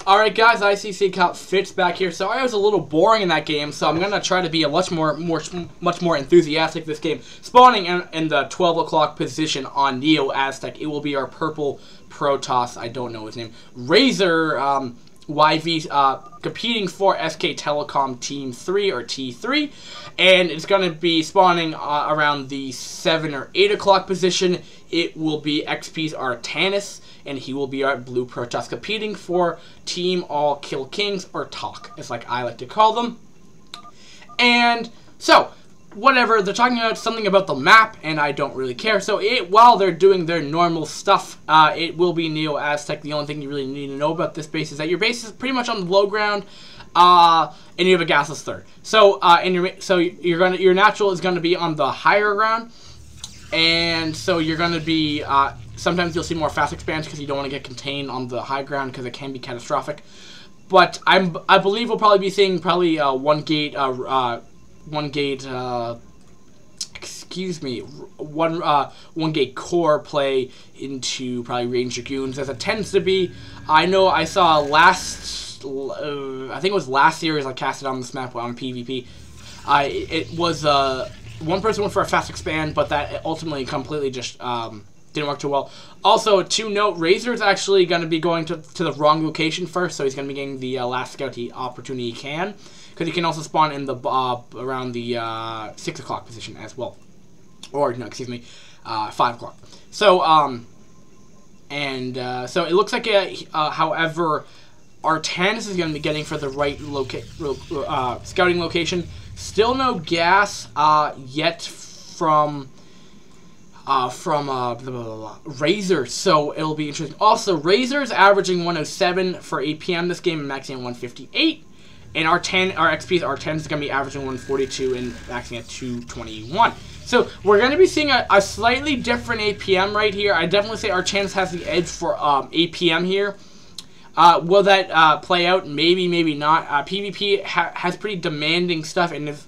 Alright guys, ICC Cup Fitz back here. So I was a little boring in that game, so I'm going to try to be a much more enthusiastic this game. Spawning in the 12 o'clock position on Neo Aztec, it will be our purple Protoss, I don't know his name, razryv, YV, competing for SK Telecom Team 3 or T3, and it's going to be spawning around the 7 or 8 o'clock position. It will be XP's Artanis, and he will be our blue Protoss competing for Team All Kill Kings, or TAKK, as like I like to call them. And so, whatever, they're talking about something about the map, and I don't really care. So while they're doing their normal stuff, it will be Neo Aztec. The only thing you really need to know about this base is that your base is pretty much on the low ground, and you have a gasless third. So your natural is gonna be on the higher ground, and so you're gonna be sometimes you'll see more fast expands because you don't want to get contained on the high ground because it can be catastrophic. But I believe we'll probably be seeing one gate core play into probably range dragoons, as it tends to be. I know I saw I think it was last series I casted on this map on PvP. It was one person went for a fast expand, but that ultimately completely just didn't work too well. Also, to note, razryv is actually going to be going to the wrong location first, so he's going to be getting the last scout opportunity he can, because he can also spawn in the around the 6 o'clock position as well, or no, excuse me, 5 o'clock. So so it looks like however, Artanis is going to be getting for the right scouting location. Still no gas yet from razryv, so it'll be interesting. Also, razryv is averaging 107 for APM this game and maxing at 158, and our XP's R10 is going to be averaging 142 and maxing at 221. So we're going to be seeing a slightly different APM right here. I definitely say our chance has the edge for APM here. Will that play out? Maybe, maybe not. PvP has pretty demanding stuff and is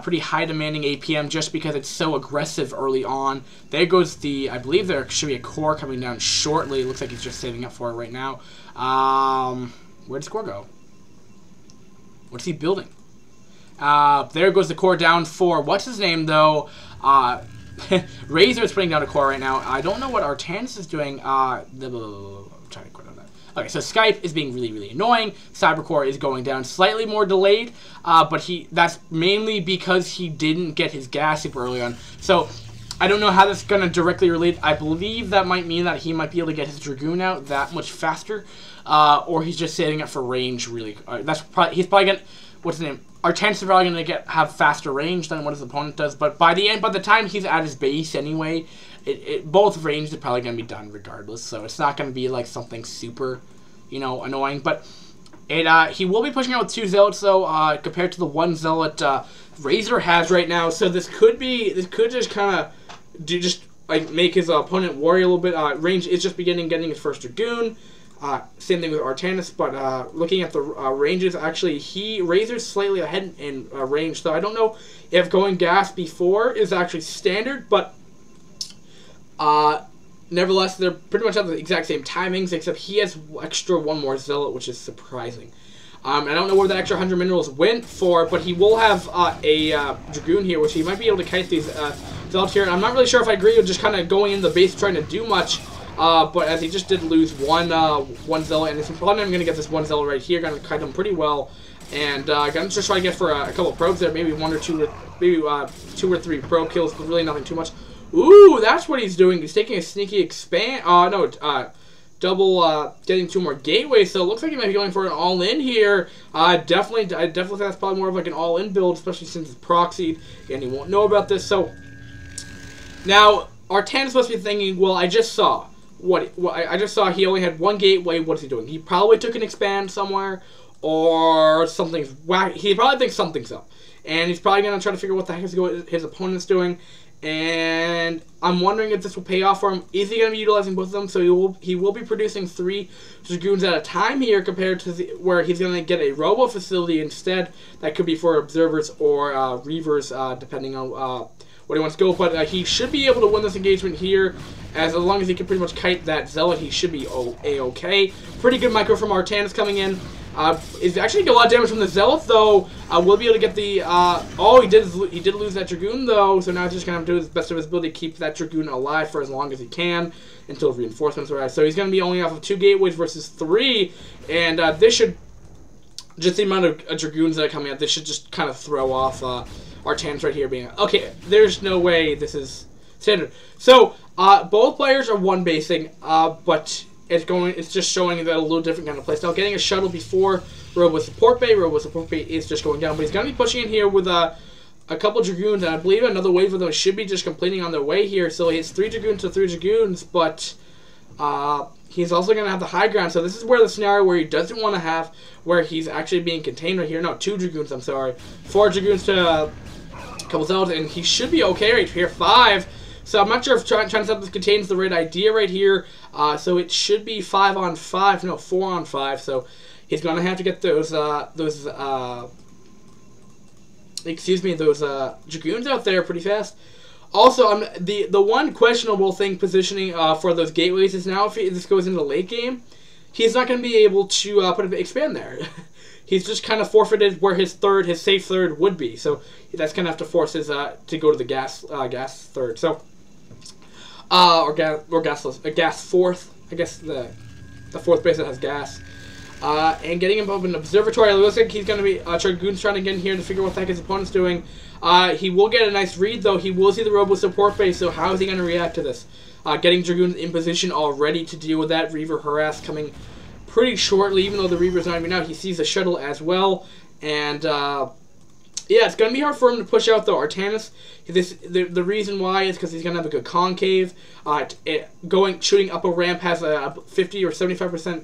pretty high demanding APM just because it's so aggressive early on. There goes I believe there should be a core coming down shortly. It looks like he's just saving up for it right now. Where'd the core go? What's he building? There goes the core down for, what's his name though? razryv is putting down a core right now. I don't know what Artanis is doing. I'm trying to quit on that. Okay, so Skype is being really, really annoying. Cybercore is going down slightly more delayed, but that's mainly because he didn't get his gas super early on. So I don't know how that's going to directly relate. I believe that might mean that he might be able to get his Dragoon out that much faster, or he's just saving it for range. Really, he's probably going to, what's his name? Artanis is probably going to have faster range than what his opponent does. But by the time he's at his base anyway, both ranges are probably going to be done regardless, so it's not going to be like something super, annoying. But he will be pushing out with 2 zealots though, compared to the 1 zealot razryv has right now. So this could just kind of make his opponent worry a little bit. Range is just beginning getting his first Dragoon. Same thing with Artanis, but looking at the ranges, actually razriv's slightly ahead in range. So I don't know if going gas before is actually standard, but nevertheless, they're pretty much have the exact same timings, except he has extra 1 more zealot, which is surprising. I don't know where that extra 100 minerals went for, but he will have a Dragoon here, which he might be able to kite these zealots here. And I'm not really sure if I agree with just kind of going in the base trying to do much, but as he just did lose one zealot, and it's probably I'm going to get this 1 zealot right here, going to kite him pretty well. And going to just try to get for a couple of probes there, maybe 1 or 2, maybe 2 or 3 probe kills, but really nothing too much. Ooh, that's what he's doing. He's taking a sneaky expand. Double getting 2 more gateways. So it looks like he might be going for an all-in here. I definitely think that's probably more of like an all-in build, especially since it's proxied and he won't know about this. So now Artanis must be thinking, well, I just saw he only had 1 gateway. What's he doing? He probably took an expand somewhere, or something's whack. He probably thinks something's up, and he's probably gonna try to figure out what the heck his opponent's doing. And I'm wondering if this will pay off for him. Is he going to be utilizing both of them? So he will be producing 3 Dragoons at a time here, compared to where he's going to get a robo facility instead. That could be for observers or reavers, depending on what he wants to go, but he should be able to win this engagement here. As long as he can pretty much kite that Zealot, he should be A-okay. Pretty good micro from Artanis coming in. Is actually getting a lot of damage from the Zealot, though. We'll be able to get the... oh, he did lose that Dragoon, though, so now he's just going to have to do his best of his ability to keep that Dragoon alive for as long as he can until reinforcements arrive. So he's going to be only off of 2 gateways versus 3, and this should... Just the amount of Dragoons that are coming out, this should just kind of throw off Artanis right here being... Okay, there's no way this is standard. So, both players are one-basing, but... It's just showing that a little different kind of playstyle. Getting a shuttle before Robo Support Bay. Robo Support Bay is just going down. But he's going to be pushing in here with a couple Dragoons. And I believe another wave of them should be just completing on their way here. So he has 3 Dragoons to 3 Dragoons. But he's also going to have the high ground. So this is where the scenario where he doesn't want to have, where he's actually being contained right here. No, 2 Dragoons, I'm sorry. 4 Dragoons to a couple Zealots. And he should be okay right here. 5. So I'm not sure if trying to set up this contains the right idea right here. So it should be 5 on 5, no, 4 on 5. So he's gonna have to get those Dragoons out there pretty fast. Also, the one questionable thing positioning for those gateways is now if this goes into the late game, he's not gonna be able to put an expand there. He's just kind of forfeited where his safe third would be. So that's gonna have to force his to go to the gas third. So. Or gas fourth. I guess the fourth base that has gas. And getting him up in an observatory. It looks like he's going to be Dragoon's trying to get in here to figure out what the heck his opponent's doing. He will get a nice read, though. He will see the Robo Support Base, so how is he going to react to this? Getting Dragoons in position already to deal with that. Reaver Harass coming pretty shortly, even though the Reaver's not even out. He sees the shuttle as well. And, yeah, it's going to be hard for him to push out, though. Artanis, the reason why is because he's going to have a good concave. Shooting up a ramp has a 50 or 75%,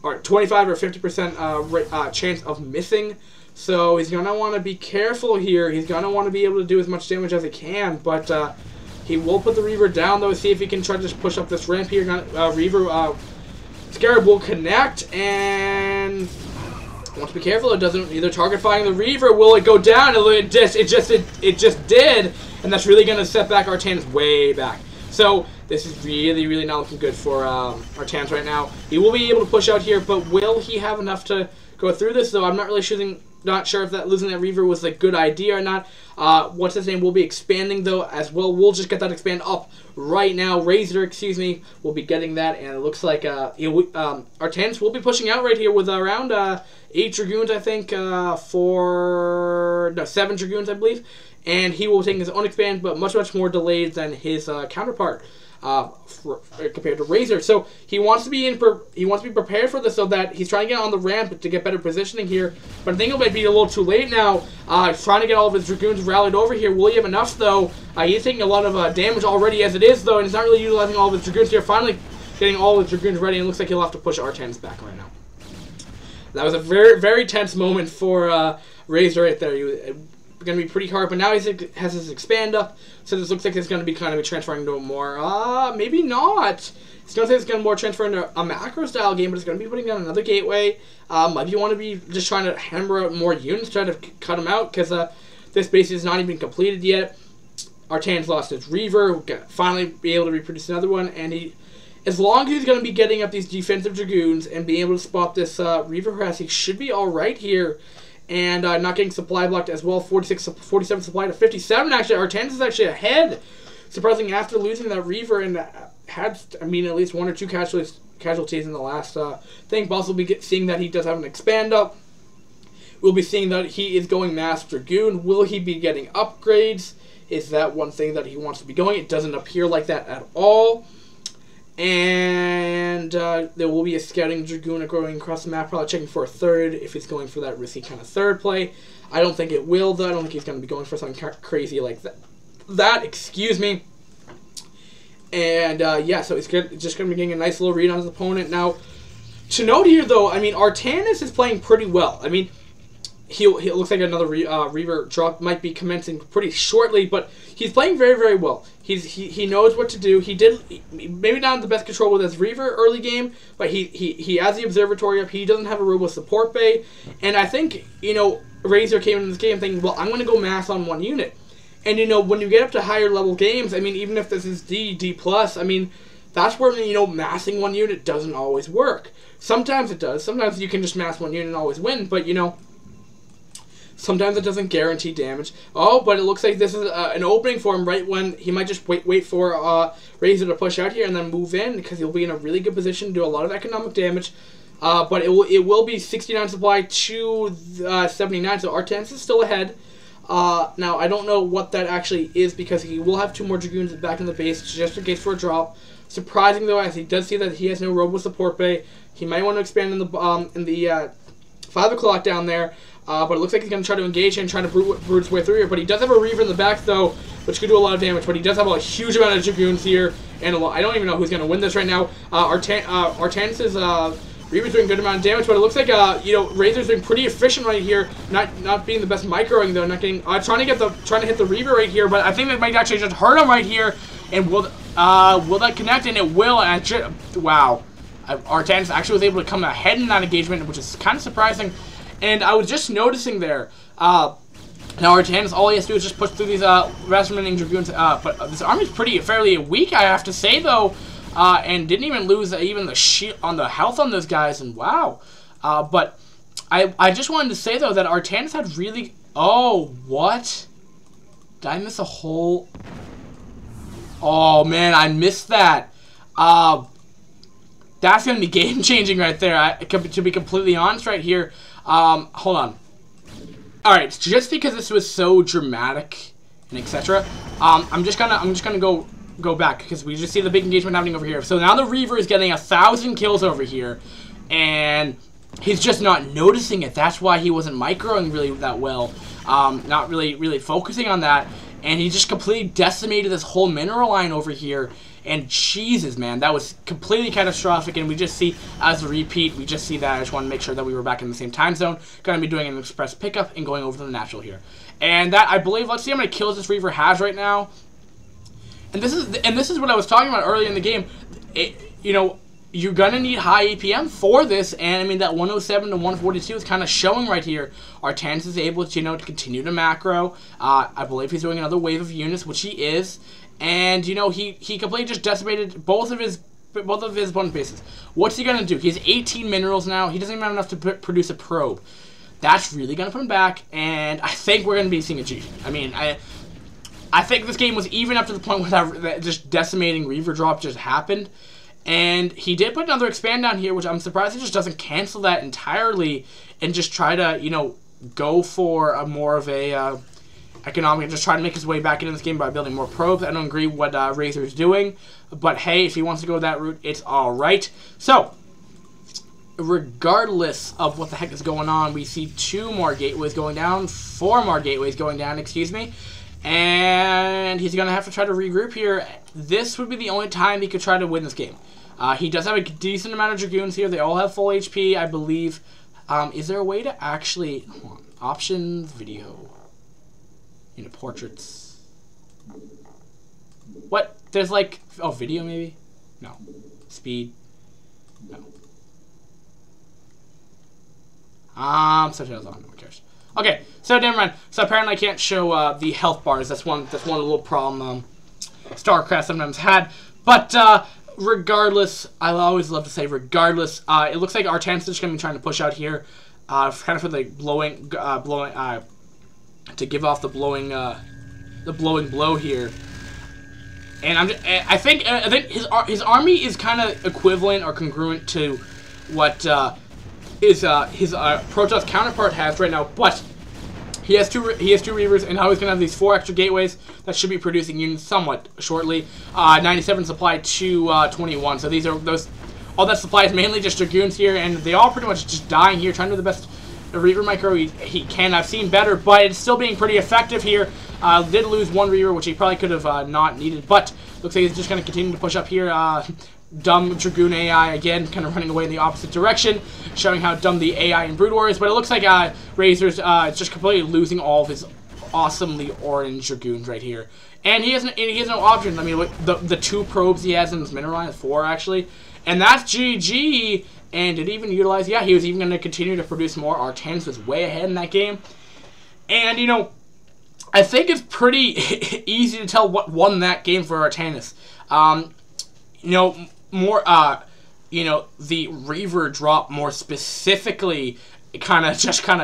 or 25 or 50% chance of missing. So he's going to want to be careful here. He's going to want to be able to do as much damage as he can. But he will put the Reaver down, though. See if he can try to just push up this ramp here. Reaver, Scarab will connect, and... Want to be careful. It doesn't either target firing the Reaver. Will it go down? It just did, and that's really going to set back Artanis way back. So this is really not looking good for Artanis right now. He will be able to push out here, but will he have enough to go through this? Though I'm not really not sure if losing that Reaver was a good idea or not. What's his name will be expanding though as well. We'll just get that expand up right now. Razor, excuse me, will be getting that, and it looks like Artanis will be pushing out right here with around 8 Dragoons, I think, 7 Dragoons, I believe, and he will take his own expand, but much more delayed than his counterpart. Compared to Razor, so he wants to be prepared for this, so that he's trying to get on the ramp to get better positioning here. But I think it might be a little too late now. He's trying to get all of his Dragoons rallied over here. Will he have enough though? He's taking a lot of damage already as it is though, and he's not really utilizing all of his Dragoons here. Finally, getting all of his Dragoons ready, and it looks like he'll have to push Artanis back right now. That was a very tense moment for Razor right there. He was going to be pretty hard, but now he has his expand up, so this looks like it's going to be kind of transferring to a more, maybe not. It's going to say it's going to more transfer into a macro style game, but it's going to be putting down another gateway. Maybe you want to be just trying to hammer out more units, trying to cut them out, because this base is not even completed yet. Artanis lost his Reaver, finally be able to reproduce another one, and as long as he's going to be getting up these defensive Dragoons and being able to spot this Reaver Harass, he should be alright here. And not getting supply blocked as well. 47 supply to 57 actually. Artanis is actually ahead. Surprisingly, after losing that Reaver and had, at least 1 or 2 casualties in the last thing. But also be seeing that he does have an expand up. We'll be seeing that he is going Mass Dragoon. Will he be getting upgrades? Is that one thing that he wants to be going? It doesn't appear like that at all. And there will be a scouting Dragoon going across the map, probably checking for a third if he's going for that risky kind of third play. I don't think it will, though. I don't think he's going to be going for something crazy like that. Excuse me. And, yeah, so he's just going to be getting a nice little read on his opponent. Now, to note here, though, Artanis is playing pretty well. He looks like another Reaver drop might be commencing pretty shortly, but he's playing very well. He knows what to do. He did maybe not the best control with his Reaver early game, but he has the observatory up. He doesn't have a Robo Support Bay, and I think Razor came into this game thinking, well, I'm going to go mass on one unit, And, you know, when you get up to higher level games, I mean, even if this is D, D+, I mean, that's where, you know, massing one unit doesn't always work. Sometimes it does. Sometimes you can just mass one unit and always win, but, you know, sometimes it doesn't guarantee damage. Oh, but it looks like this is an opening for him right when he might just wait for Razryv to push out here and then move in, because he'll be in a really good position to do a lot of economic damage. But it will be 69 supply to 79, so Artanis is still ahead. Now, I don't know what that actually is, because he will have 2 more Dragoons back in the base, just in case for a drop. Surprising, though, as he does see that he has no Robo support bay. He might want to expand in the 5 o'clock down there, but it looks like he's going to try to engage and try to brute his way through here. But he does have a Reaver in the back, though, which could do a lot of damage. But he does have a huge amount of Dragoons here, and I don't even know who's going to win this right now. Artanis' Reaver's doing a good amount of damage, but it looks like you know, Razr's doing pretty efficient right here. Not being the best microing though, not getting trying to hit the Reaver right here, but I think that might actually just hurt him right here. And will that connect? And it will. And wow, Artanis actually was able to come ahead in that engagement, which is kind of surprising. And I was just noticing there. Now Artanis, all he has to do is just push through these remaining Dragoons. But this army's fairly weak, I have to say though. And didn't even lose even the shield on the health on those guys, and wow. But I just wanted to say though that Artanis had really. Oh, what? Did I miss a whole? Oh man, I missed that. That's gonna be game changing right there. To be completely honest, right here. Hold on. All right, just because this was so dramatic and etc. I'm just gonna go back, because we just see the big engagement happening over here. So now the Reaver is getting 1,000 kills over here, and he's just not noticing it. That's why he wasn't microing really that well, not really focusing on that, and he just completely decimated this whole mineral line over here. And Jesus, man, that was completely catastrophic. And we just see, as a repeat, we just see that. I just want to make sure that we were back in the same time zone. Going to be doing an express pickup and going over to the natural here. And that, I believe, let's see how many kills this Reaver has right now. And this is what I was talking about earlier in the game. You know, you're gonna need high APM for this, and I mean that 107 to 142 is kind of showing right here. Artanis is able to, you know, to continue to macro. I believe he's doing another wave of units, which he is, and you know he completely just decimated both of his opponent bases. What's he gonna do? He has 18 minerals now. He doesn't even have enough to produce a probe. That's really gonna put him back, and I think we're gonna be seeing a G. I mean, I think this game was even up to the point where that just decimating Reaver drop just happened. And he did put another expand down here, which I'm surprised he just doesn't cancel that entirely and just try to, you know, go for a more of a economic and just try to make his way back into this game by building more probes. I don't agree what Razryv is doing, but hey, if he wants to go that route, it's all right. So, regardless of what the heck is going on, we see 2 more gateways going down, 4 more gateways going down, excuse me. And he's going to have to try to regroup here. This would be the only time he could try to win this game. He does have a decent amount of Dragoons here. They all have full HP, I believe. Is there a way to actually... Hold on. Options, video. You know, portraits. What? There's like... Oh, video maybe? No. Speed. No. Subtitles on. Who cares? Okay, so never mind. So apparently I can't show the health bars. That's one little problem StarCraft sometimes had. But regardless, I always love to say regardless. It looks like Artanis is just gonna be trying to push out here, kind of for the blowing to give off the blowing blow here. And I think his army is kind of equivalent or congruent to what his Protoss counterpart has right now, but he has two Reavers, and now he's gonna have these 4 extra gateways that should be producing units somewhat shortly. 97 supply to 21. So these are all that supply is mainly just Dragoons here, and they all pretty much just dying here, trying to do the best Reaver micro he can. I've seen better, but it's still being pretty effective here. Did lose 1 Reaver, which he probably could have not needed, but looks like he's just gonna continue to push up here. Dumb Dragoon AI again, kind of running away in the opposite direction, showing how dumb the AI in Brood War is. But it looks like Razr's just completely losing all of his awesomely orange Dragoons right here, and he has no options. I mean, the 2 probes he has in this mineral line is 4 actually, and that's GG. And did he even utilize? Yeah, he was even going to continue to produce more. Artanis was way ahead in that game, and you know, I think it's pretty easy to tell what won that game for Artanis. You know, more, you know, the Reaver drop more specifically kind of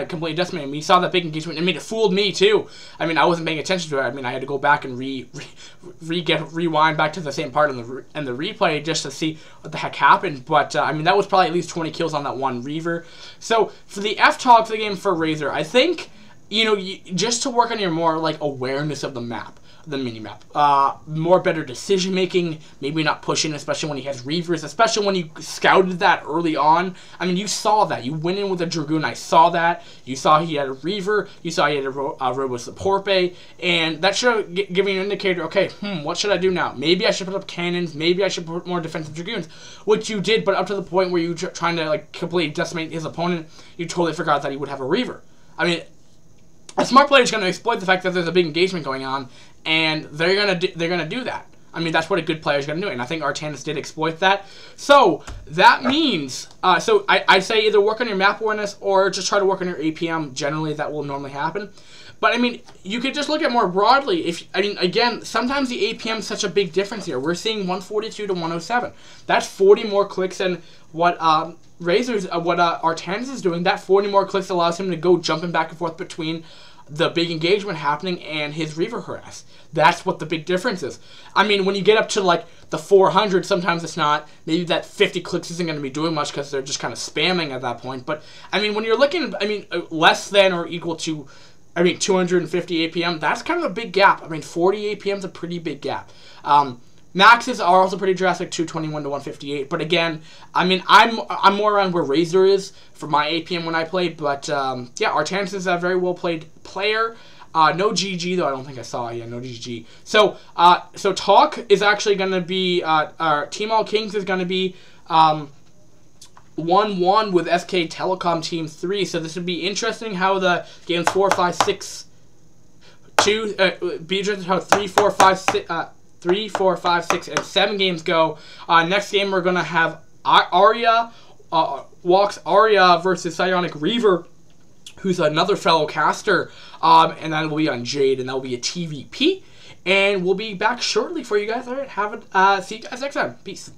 completely decimated me. You saw that big engagement. I mean, it fooled me too. I mean, I wasn't paying attention to it. I mean, I had to go back and rewind back to the same part in the replay just to see what the heck happened. But I mean, that was probably at least 20 kills on that one Reaver. So for the F-talk of the game for Razor, I think, you know, just to work on your more like awareness of the map, the mini-map. More better decision-making, maybe not pushing, especially when he has Reavers, especially when you scouted that early on. I mean, you saw that. You went in with a Dragoon, I saw that. You saw he had a Reaver, you saw he had a Robo Support Bay, and that should give you an indicator, okay, what should I do now? Maybe I should put up cannons, maybe I should put more defensive Dragoons, which you did, but up to the point where you were trying to like completely decimate his opponent, you totally forgot that he would have a Reaver. I mean, a smart player is going to exploit the fact that there's a big engagement going on, and they're gonna do that. I mean, that's what a good player is gonna do, and I think Artanis did exploit that. So that means, so I say either work on your map awareness or just try to work on your APM. Generally, that will normally happen. But I mean, you could just look at more broadly. I mean, again, sometimes the APM is such a big difference here. We're seeing 142 to 107. That's 40 more clicks than what Artanis is doing. That 40 more clicks allows him to go jumping back and forth between the big engagement happening and his Reaver harass. That's what the big difference is. I mean, when you get up to like the 400, sometimes it's not. Maybe that 50 clicks isn't going to be doing much because they're just kind of spamming at that point. But I mean, when you're looking, I mean, less than or equal to, I mean, 250 APM, that's kind of a big gap. I mean, 40 APM is a pretty big gap. Maxes are also pretty drastic, 221 to 158. But again, I mean, I'm more around where Razor is for my APM when I play. But yeah, Artanis is a very well played player. No GG though. I don't think I saw. Yeah, no GG. So so TAKK is actually going to be Team All Kings is going to be 1-1 with SK Telecom Team 3. So this would be interesting how the games 4, 5, 6, 2 be interesting how 3, 4, 5, 6. 3, 4, 5, 6, and 7 games go. Next game, we're going to have Arya, Walks Arya versus Psionic Reaver, who's another fellow caster, and that will be on Jade, and that will be a TVP. And we'll be back shortly for you guys. All right, see you guys next time. Peace.